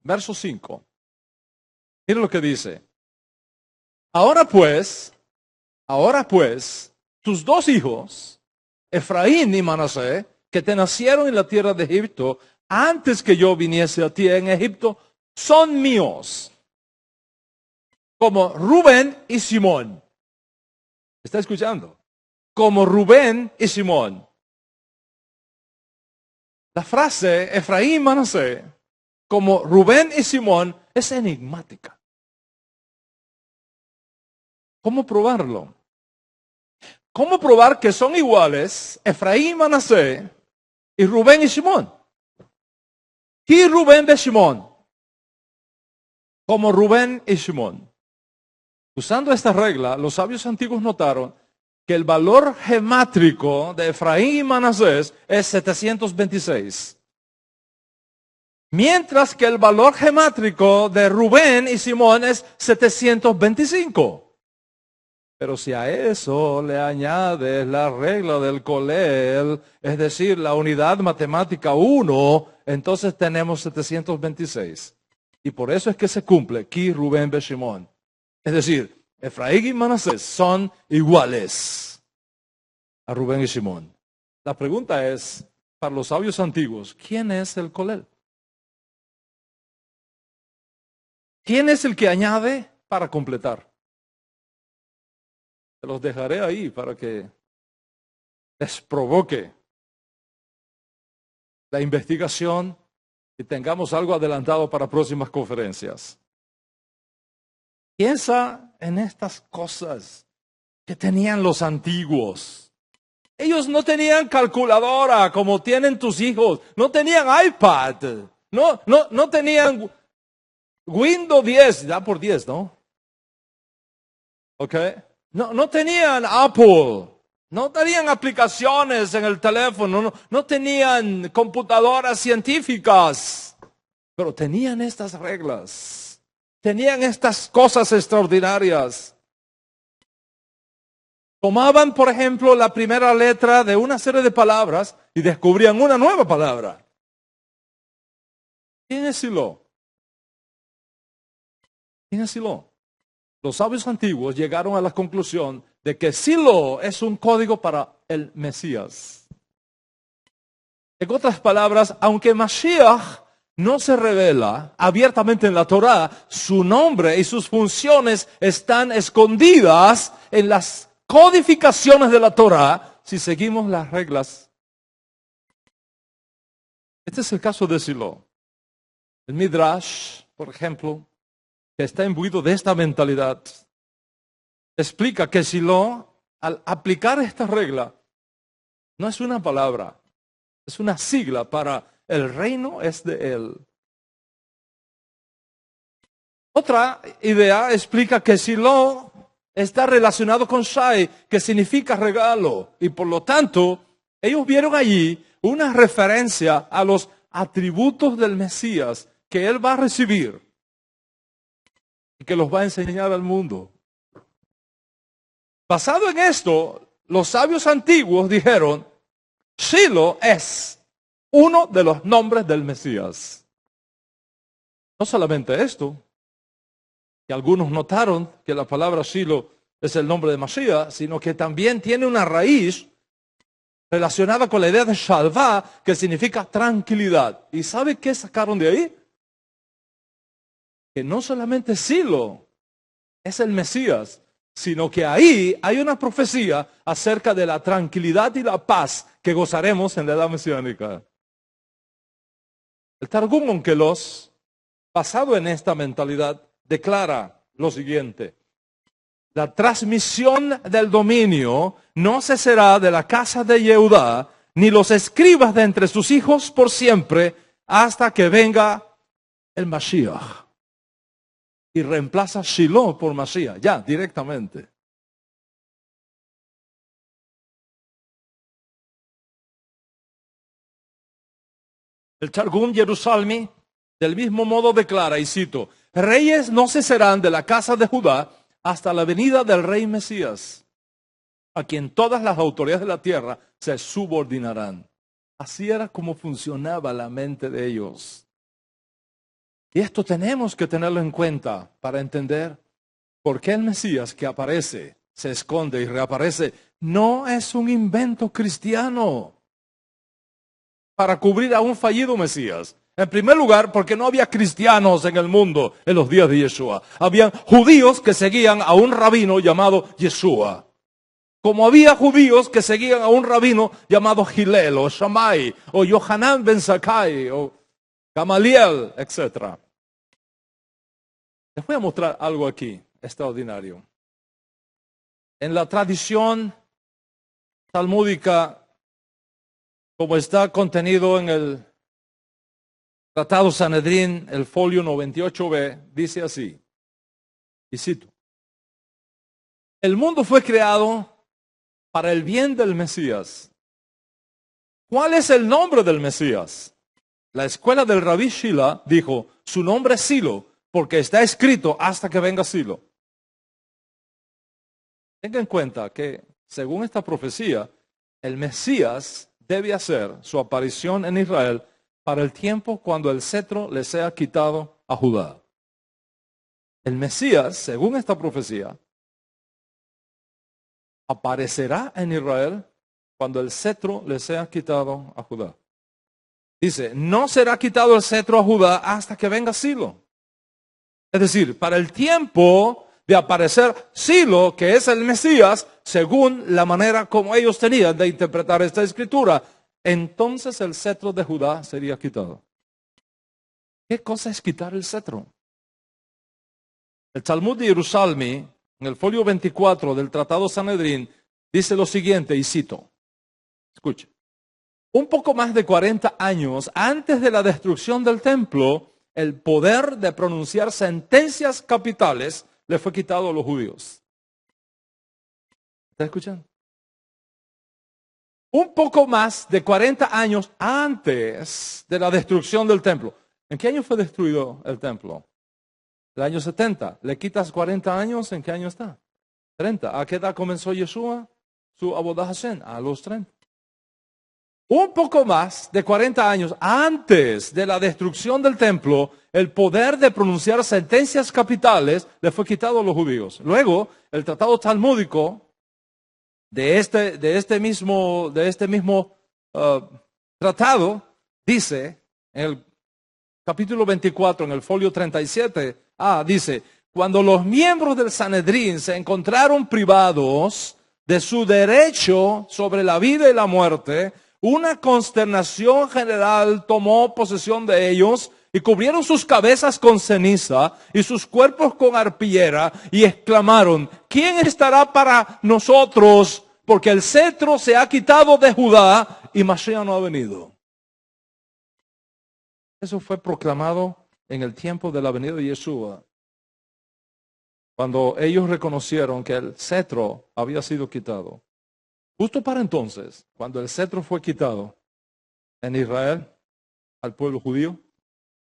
verso 5. Miren lo que dice. Ahora pues, tus 2 hijos, Efraín y Manasés, que te nacieron en la tierra de Egipto, antes que yo viniese a ti en Egipto, son míos. Como Rubén y Simón. ¿Está escuchando? Como Rubén y Simón. La frase Efraín y Manasés, como Rubén y Simón, es enigmática. ¿Cómo probarlo? ¿Cómo probar que son iguales Efraín y Manasés y Rubén y Simón? Y Rubén de Simón, como Rubén y Simón. Usando esta regla, los sabios antiguos notaron que el valor gemátrico de Efraín y Manasés es 726. Mientras que el valor gemátrico de Rubén y Simón es 725. Pero si a eso le añades la regla del kolel, es decir, la unidad matemática 1, entonces tenemos 726. Y por eso es que se cumple Ki Rubén be Shimón. Es decir, Efraín y Manasés son iguales a Rubén y Simón. La pregunta es, para los sabios antiguos, ¿quién es el kolel? ¿Quién es el que añade para completar? Se los dejaré ahí para que les provoque la investigación y tengamos algo adelantado para próximas conferencias. Piensa en estas cosas que tenían los antiguos. Ellos no tenían calculadora como tienen tus hijos, no tenían iPad, no tenían Windows 10, da por 10, ¿no? ¿Ok? No tenían Apple, no tenían aplicaciones en el teléfono, no tenían computadoras científicas, pero tenían estas reglas, tenían estas cosas extraordinarias. Tomaban, por ejemplo, la primera letra de una serie de palabras y descubrían una nueva palabra. ¿Quién es Silo? ¿Quién es Silo? Los sabios antiguos llegaron a la conclusión de que Silo es un código para el Mesías. En otras palabras, aunque Mashiach no se revela abiertamente en la Torá, su nombre y sus funciones están escondidas en las codificaciones de la Torá si seguimos las reglas. Este es el caso de Silo. El Midrash por ejemplo, que está imbuido de esta mentalidad, explica que Shiloh, al aplicar esta regla, no es una palabra, es una sigla para el reino es de Él. Otra idea explica que Shiloh está relacionado con Shai, que significa regalo, y por lo tanto, ellos vieron allí una referencia a los atributos del Mesías que Él va a recibir y que los va a enseñar al mundo. Basado en esto, los sabios antiguos dijeron, Shiloh es uno de los nombres del Mesías. No solamente esto, que algunos notaron que la palabra Shiloh es el nombre de Mashiach, sino que también tiene una raíz relacionada con la idea de Shalvá, que significa tranquilidad. ¿Y sabe qué sacaron de ahí? Que no solamente Shiloh es el Mesías, sino que ahí hay una profecía acerca de la tranquilidad y la paz que gozaremos en la edad mesiánica. El Targum Onkelos, basado en esta mentalidad, declara lo siguiente: la transmisión del dominio no cesará de la casa de Yehudá, ni los escribas de entre sus hijos por siempre, hasta que venga el Mashiach. Y reemplaza Shiloh por Mashiach, ya, directamente. El Targum Jerusalmi, del mismo modo declara, y cito, reyes no cesarán de la casa de Judá hasta la venida del rey Mesías, a quien todas las autoridades de la tierra se subordinarán. Así era como funcionaba la mente de ellos. Y esto tenemos que tenerlo en cuenta para entender por qué el Mesías que aparece, se esconde y reaparece, no es un invento cristiano para cubrir a un fallido Mesías. En primer lugar, porque no había cristianos en el mundo en los días de Yeshua. Habían judíos que seguían a un rabino llamado Yeshua. Como había judíos que seguían a un rabino llamado Hillel, o Shammai, o Yohanan ben Zakkai, o Gamaliel, etc. Les voy a mostrar algo aquí extraordinario. En la tradición talmúdica, como está contenido en el Tratado Sanedrín, el folio 98b, dice así, y cito, el mundo fue creado para el bien del Mesías. ¿Cuál es el nombre del Mesías? La escuela del Rabí Shila dijo, su nombre es Silo, porque está escrito hasta que venga Silo. Tenga en cuenta que, según esta profecía, el Mesías debe hacer su aparición en Israel para el tiempo cuando el cetro le sea quitado a Judá. El Mesías, según esta profecía, aparecerá en Israel cuando el cetro le sea quitado a Judá. Dice, no será quitado el cetro a Judá hasta que venga Silo. Es decir, para el tiempo de aparecer Silo, que es el Mesías, según la manera como ellos tenían de interpretar esta escritura, entonces el cetro de Judá sería quitado. ¿Qué cosa es quitar el cetro? El Talmud de Jerusalmi, en el folio 24 del Tratado Sanedrín, dice lo siguiente, y cito, escuche, un poco más de 40 años antes de la destrucción del templo, el poder de pronunciar sentencias capitales le fue quitado a los judíos. ¿Está escuchando? Un poco más de 40 años antes de la destrucción del templo. ¿En qué año fue destruido el templo? El año 70. ¿Le quitas 40 años? ¿En qué año está? 30. ¿A qué edad comenzó Yeshua su Avodah Hashem? A los 30. Un poco más de 40 años antes de la destrucción del templo, el poder de pronunciar sentencias capitales le fue quitado a los judíos. Luego, el tratado talmúdico de este mismo tratado dice, en el capítulo 24, en el folio 37, dice, cuando los miembros del Sanedrín se encontraron privados de su derecho sobre la vida y la muerte, una consternación general tomó posesión de ellos, y cubrieron sus cabezas con ceniza y sus cuerpos con arpillera y exclamaron, ¿quién estará para nosotros? Porque el cetro se ha quitado de Judá y Mashiach no ha venido. Eso fue proclamado en el tiempo de la venida de Yeshua, cuando ellos reconocieron que el cetro había sido quitado. Justo para entonces, cuando el cetro fue quitado en Israel, al pueblo judío,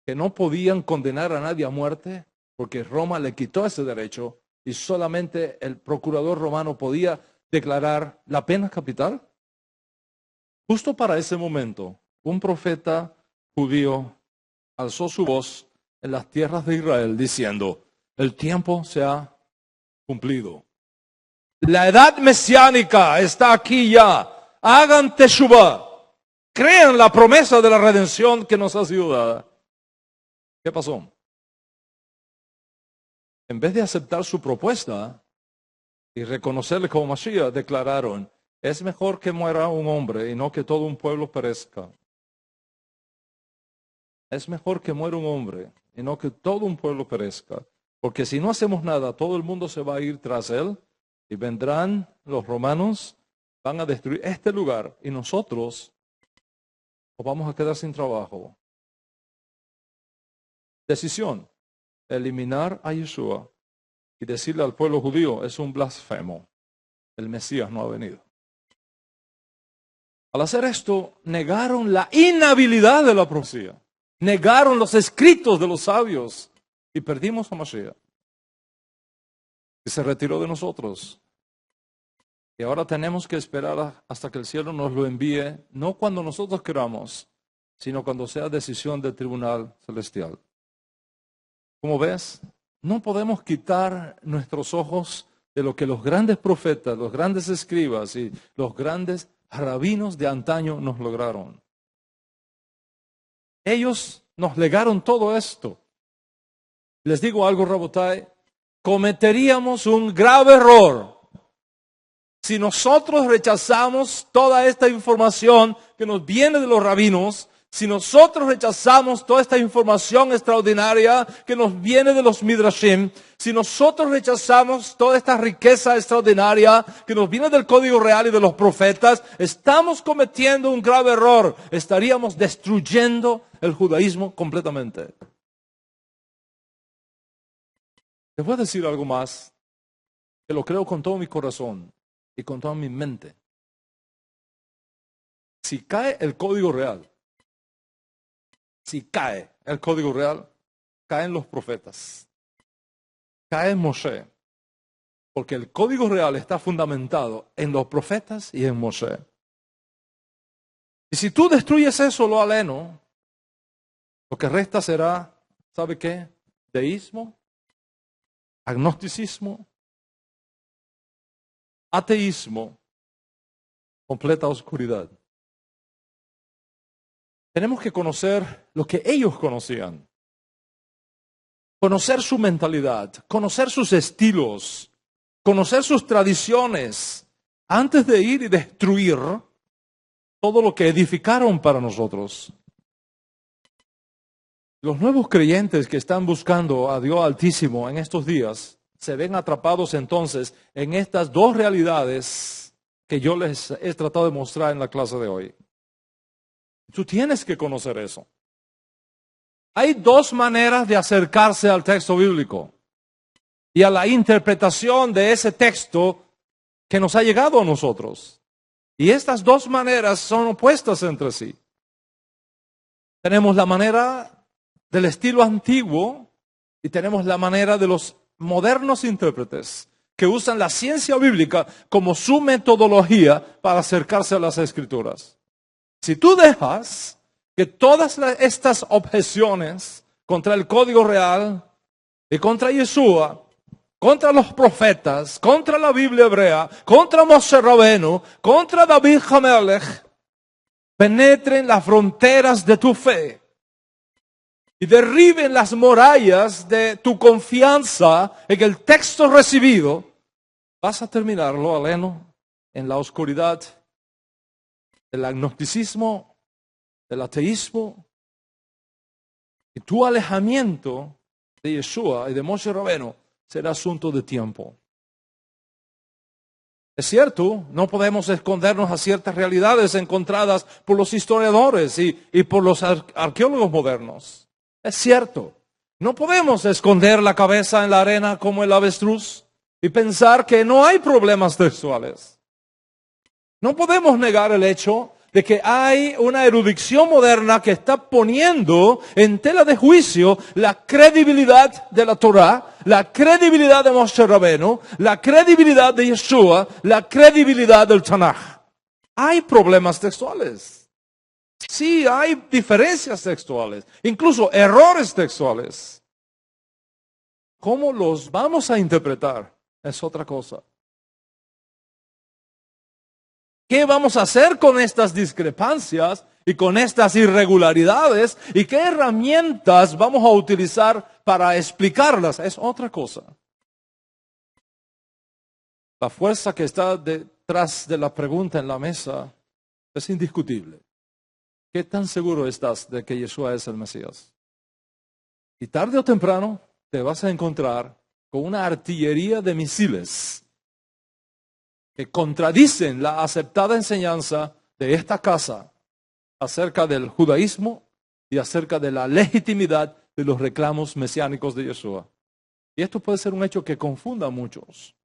que no podían condenar a nadie a muerte, porque Roma le quitó ese derecho y solamente el procurador romano podía declarar la pena capital. Justo para ese momento, un profeta judío alzó su voz en las tierras de Israel diciendo, el tiempo se ha cumplido. La edad mesiánica está aquí ya. Hagan teshuvah. Crean la promesa de la redención que nos ha sido dada. ¿Qué pasó? En vez de aceptar su propuesta y reconocerle como Mashiach, declararon, es mejor que muera un hombre y no que todo un pueblo perezca. Es mejor que muera un hombre y no que todo un pueblo perezca. Porque si no hacemos nada, todo el mundo se va a ir tras él y vendrán los romanos, van a destruir este lugar y nosotros nos vamos a quedar sin trabajo. Decisión, eliminar a Yeshua y decirle al pueblo judío, es un blasfemo, el Mesías no ha venido. Al hacer esto, negaron la inhabilidad de la profecía, negaron los escritos de los sabios y perdimos a Mashiach. Y se retiró de nosotros. Y ahora tenemos que esperar hasta que el cielo nos lo envíe, no cuando nosotros queramos, sino cuando sea decisión del tribunal celestial. Como ves, no podemos quitar nuestros ojos de lo que los grandes profetas, los grandes escribas y los grandes rabinos de antaño nos lograron. Ellos nos legaron todo esto. Les digo algo, Rabotai, cometeríamos un grave error si nosotros rechazamos toda esta información que nos viene de los rabinos, si nosotros rechazamos toda esta información extraordinaria que nos viene de los midrashim, si nosotros rechazamos toda esta riqueza extraordinaria que nos viene del código real y de los profetas, estamos cometiendo un grave error. Estaríamos destruyendo el judaísmo completamente. Les voy a decir algo más, que lo creo con todo mi corazón y con toda mi mente. Si cae el código real, caen los profetas, cae Moshe, porque el código real está fundamentado en los profetas y en Moshe. Y si tú destruyes eso, lo aleno, lo que resta será, ¿sabe qué? Deísmo, agnosticismo, ateísmo, completa oscuridad. Tenemos que conocer lo que ellos conocían. Conocer su mentalidad, conocer sus estilos, conocer sus tradiciones, antes de ir y destruir todo lo que edificaron para nosotros. Los nuevos creyentes que están buscando a Dios Altísimo en estos días se ven atrapados entonces en estas dos realidades que yo les he tratado de mostrar en la clase de hoy. Tú tienes que conocer eso. Hay dos maneras de acercarse al texto bíblico y a la interpretación de ese texto que nos ha llegado a nosotros. Y estas dos maneras son opuestas entre sí. Tenemos la manera del estilo antiguo y tenemos la manera de los modernos intérpretes que usan la ciencia bíblica como su metodología para acercarse a las Escrituras. Si tú dejas que todas estas objeciones contra el código real y contra Yeshua, contra los profetas, contra la Biblia hebrea, contra Moshe Rabenu, contra David Hamelech, penetren las fronteras de tu fe y derriben las murallas de tu confianza en el texto recibido, vas a terminarlo aleno en la oscuridad del agnosticismo, del ateísmo Y tu alejamiento de Yeshua y de Moshe Rabbeinu será asunto de tiempo. Es cierto, no podemos escondernos a ciertas realidades encontradas por los historiadores y por los arqueólogos modernos. Es cierto, no podemos esconder la cabeza en la arena como el avestruz y pensar que no hay problemas textuales. No podemos negar el hecho de que hay una erudición moderna que está poniendo en tela de juicio la credibilidad de la Torá, la credibilidad de Moshe Rabbeinu, la credibilidad de Yeshua, la credibilidad del Tanaj. Hay problemas textuales. Sí, hay diferencias textuales, incluso errores textuales. ¿Cómo los vamos a interpretar? Es otra cosa. ¿Qué vamos a hacer con estas discrepancias y con estas irregularidades? ¿Y qué herramientas vamos a utilizar para explicarlas? Es otra cosa. La fuerza que está detrás de la pregunta en la mesa es indiscutible. ¿Qué tan seguro estás de que Yeshua es el Mesías? Y tarde o temprano te vas a encontrar con una artillería de misiles que contradicen la aceptada enseñanza de esta casa acerca del judaísmo y acerca de la legitimidad de los reclamos mesiánicos de Yeshua. Y esto puede ser un hecho que confunda a muchos,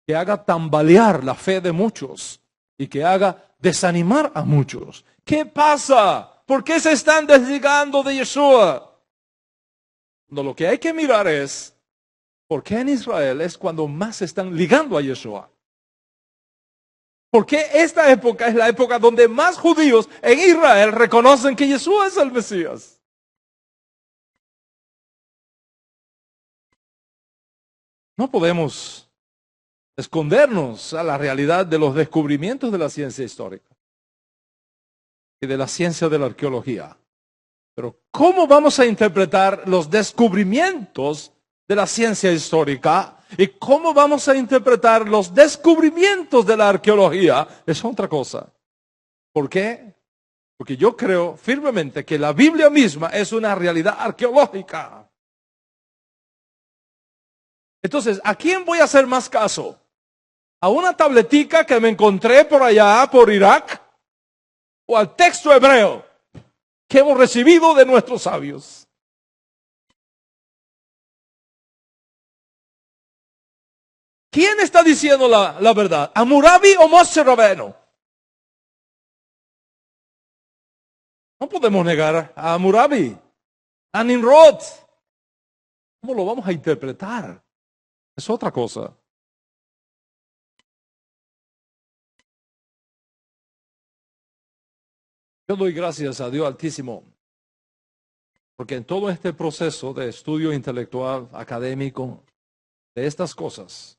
que haga tambalear la fe de muchos y que haga desanimar a muchos. ¿Qué pasa? ¿Por qué se están desligando de Yeshua? No, lo que hay que mirar es por qué en Israel es cuando más se están ligando a Yeshua. Porque esta época es la época donde más judíos en Israel reconocen que Yeshua es el Mesías. No podemos escondernos a la realidad de los descubrimientos de la ciencia histórica y de la ciencia de la arqueología. Pero ¿cómo vamos a interpretar los descubrimientos de la ciencia histórica? ¿Y cómo vamos a interpretar los descubrimientos de la arqueología? Es otra cosa. ¿Por qué? Porque yo creo firmemente que la Biblia misma es una realidad arqueológica. Entonces, ¿a quién voy a hacer más caso? ¿A una tabletica que me encontré por allá, por Irak? ¿O al texto hebreo que hemos recibido de nuestros sabios? ¿Quién está diciendo la verdad? ¿Hammurabi o Moshe Rabbeinu? No podemos negar a Hammurabi, a Nimrod. ¿Cómo lo vamos a interpretar? Es otra cosa. Yo doy gracias a Dios Altísimo, porque en todo este proceso de estudio intelectual, académico, de estas cosas,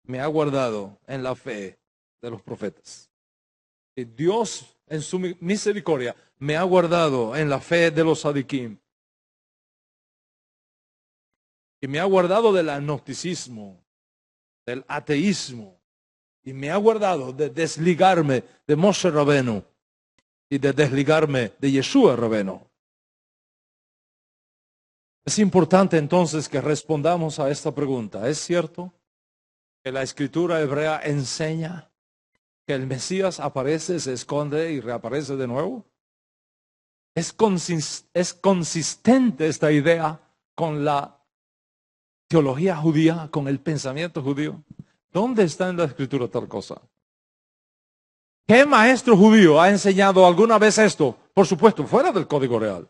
me ha guardado en la fe de los profetas. Y Dios, en su misericordia, me ha guardado en la fe de los sadiquim. Y me ha guardado del agnosticismo, del ateísmo. Y me ha guardado de desligarme de Moshe Rabbeinu y de desligarme de Yeshua Rabbeinu. Es importante entonces que respondamos a esta pregunta. ¿Es cierto que la escritura hebrea enseña que el Mesías aparece, se esconde y reaparece de nuevo? ¿Es consistente esta idea con la teología judía, con el pensamiento judío? ¿Dónde está en la escritura tal cosa? ¿Qué maestro judío ha enseñado alguna vez esto? Por supuesto, fuera del Código Real.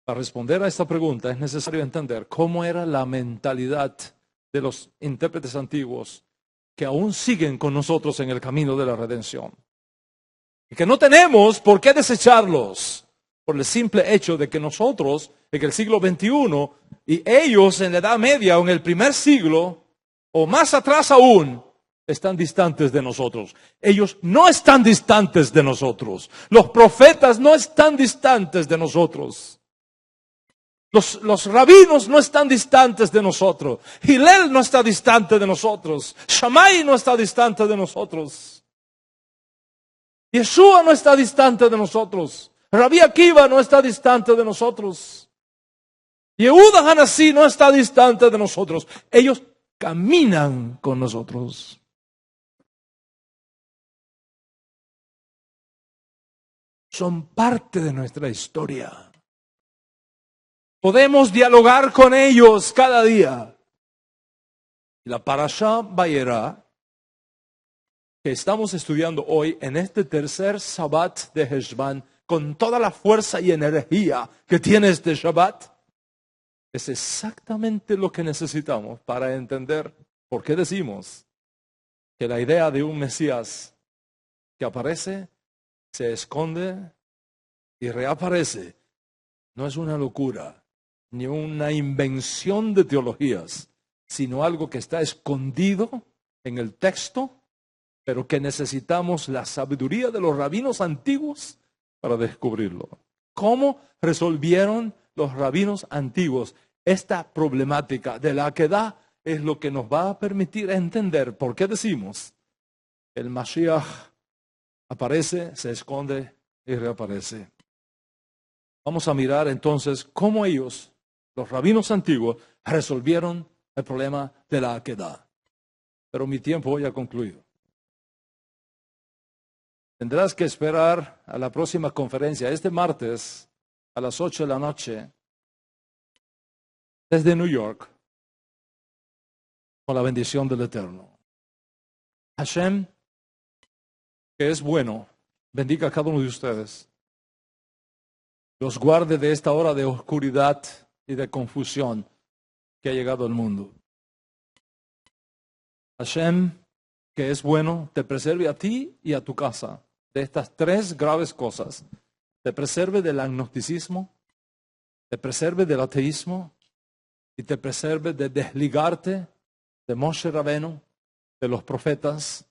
Para responder a esta pregunta es necesario entender cómo era la mentalidad de los intérpretes antiguos que aún siguen con nosotros en el camino de la redención. Y que no tenemos por qué desecharlos por el simple hecho de que nosotros en el siglo XXI y ellos en la Edad Media o en el primer siglo o más atrás aún están distantes de nosotros. Ellos no están distantes de nosotros. Los profetas no están distantes de nosotros. Los rabinos no están distantes de nosotros. Hillel no está distante de nosotros. Shammai no está distante de nosotros. Yeshua no está distante de nosotros. Rabí Akiva no está distante de nosotros. Yehuda Hanasí no está distante de nosotros. Ellos caminan con nosotros. Son parte de nuestra historia. Podemos dialogar con ellos cada día. La Parashá Vayera, que estamos estudiando hoy en este tercer Shabbat de Heshvan, con toda la fuerza y energía que tiene este Shabbat, es exactamente lo que necesitamos para entender por qué decimos que la idea de un Mesías que aparece, se esconde y reaparece no es una locura, ni una invención de teologías, sino algo que está escondido en el texto, pero que necesitamos la sabiduría de los rabinos antiguos para descubrirlo. ¿Cómo resolvieron los rabinos antiguos esta problemática de la Akedah? Es lo que nos va a permitir entender por qué decimos el Mashiach aparece, se esconde y reaparece. Vamos a mirar entonces cómo ellos, los rabinos antiguos, resolvieron el problema de la Akedah. Pero mi tiempo hoy ha concluido. Tendrás que esperar a la próxima conferencia, este martes a las 8 de la noche, desde New York, con la bendición del Eterno. Hashem, que es bueno, bendiga a cada uno de ustedes. Los guarde de esta hora de oscuridad y de confusión que ha llegado al mundo. Hashem, que es bueno, te preserve a ti y a tu casa de estas tres graves cosas. Te preserve del agnosticismo, te preserve del ateísmo y te preserve de desligarte de Moshe Rabenu, de los profetas,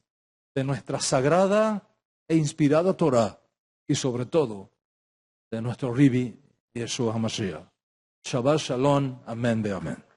de nuestra sagrada e inspirada Torah y sobre todo de nuestro Ribi Yeshua HaMashiach. Shabbat Shalom, amén de amén.